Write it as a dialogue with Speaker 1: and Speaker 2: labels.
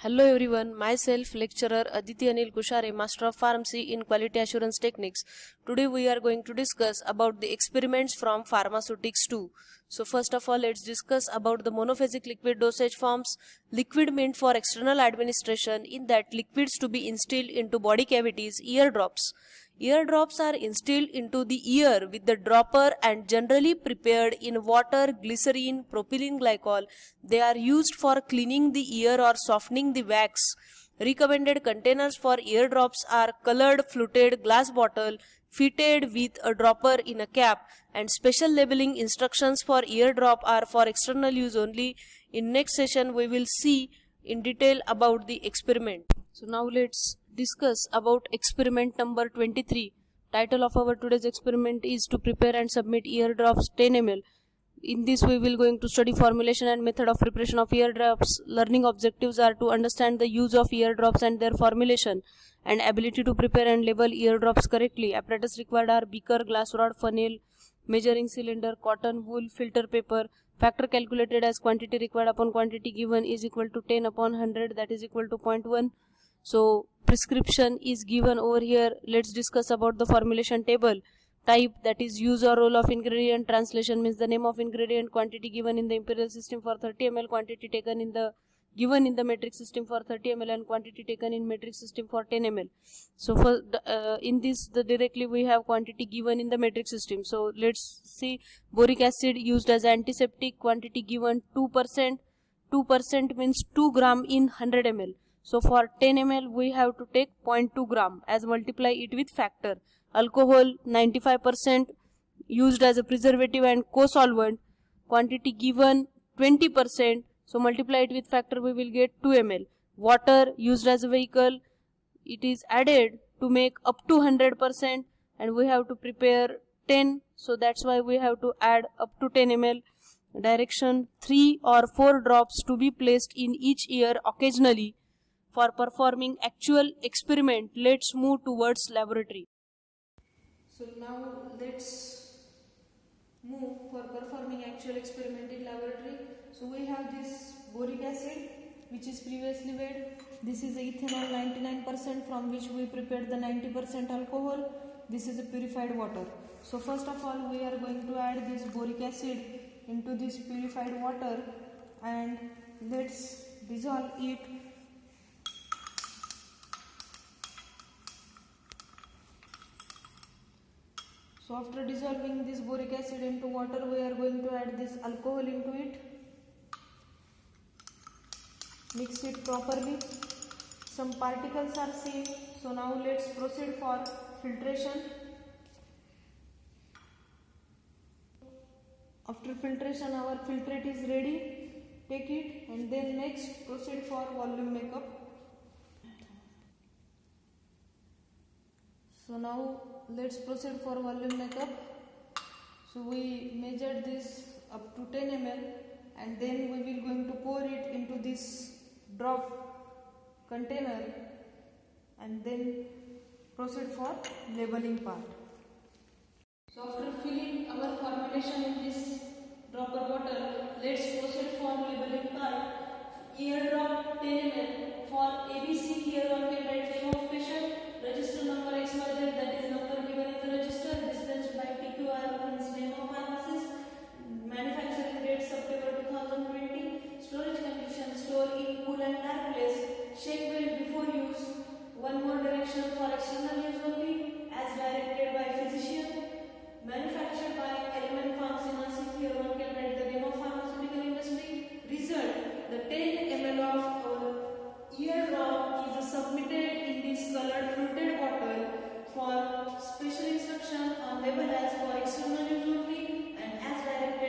Speaker 1: Hello everyone, myself lecturer Aditi Anil Kushare, Master of Pharmacy in Quality Assurance Techniques. Today we are going to discuss about the experiments from pharmaceutics 2. So first of all, let's discuss about the monophasic liquid dosage forms. Liquid meant for external administration, in that liquids to be instilled into body cavities, ear drops. Ear drops are instilled into the ear with the dropper and generally prepared in water, glycerine, propylene glycol. They are used for cleaning the ear or softening the wax. Recommended containers for ear drops are colored fluted glass bottle fitted with a dropper in a cap, and special labeling instructions for ear drop are for external use only. In next session we will see in detail about the experiment. So now let's discuss about experiment number 23. Title of our today's experiment is to prepare and submit ear drops 10 ml. In this we will going to study formulation and method of preparation of ear drops. Learning objectives are to understand the use of ear drops and their formulation, and ability to prepare and label ear drops correctly. Apparatus required are beaker, glass rod, funnel, measuring cylinder, cotton wool, filter paper. Factor calculated as quantity required upon quantity given is equal to 10 upon 100, that is equal to 0.1. So prescription is given over here. Let's discuss about the formulation table. Type, that is use or role of ingredient. Translation means the name of ingredient. Quantity given in the imperial system for 30 ml, quantity taken in the given in the metric system for 30 ml, and quantity taken in metric system for 10 ml. So for in this directly we have quantity given in the metric system. So let's see. Boric acid used as antiseptic, quantity given 2%. 2% means 2 gram in 100 ml. So for 10 ml we have to take 0.2 gram as multiply it with factor. Alcohol 95% used as a preservative and co-solvent, quantity given 20%, so multiply it with factor, we will get 2 ml. Water used as a vehicle, it is added to make up to 100%, and we have to prepare 10, so that's why we have to add up to 10 ml. Direction, 3 or 4 drops to be placed in each ear occasionally. For performing actual experiment, let's move towards laboratory. So now let's move for performing actual experiment in laboratory. So we have this boric acid which is previously weighed. This is ethanol 99% from which we prepared the 90% alcohol. This is a purified water. So first of all we are going to add this boric acid into this purified water and let's dissolve it. So after dissolving this boric acid into water, we are going to add this alcohol into it. Mix it properly. Some particles are seen. So now let's proceed for filtration. After filtration, our filtrate is ready. Take it and then next proceed for volume makeup. So now let's proceed for volume makeup. So we measured this up to 10 ml and then we will going to pour it into this drop container and then proceed for labeling part. So after filling our formulation in this dropper bottle, let's proceed for labeling part. Ear drop 10 ml. For ABC, here one can write name of patient, register number XYZ, that is number given in the register, dispensed by PQR means name of pharmacist, manufacturing date September 2020, storage condition, store in cool and dark place, shake well before use, one more direction for external use only as directed by physician, manufactured by Element Farms in Nasik, here one can write the name of pharmaceutical industry, result, the 10 ml of ear drop is submitted in this colored fluted bottle for special instruction on label as for external use only and as directed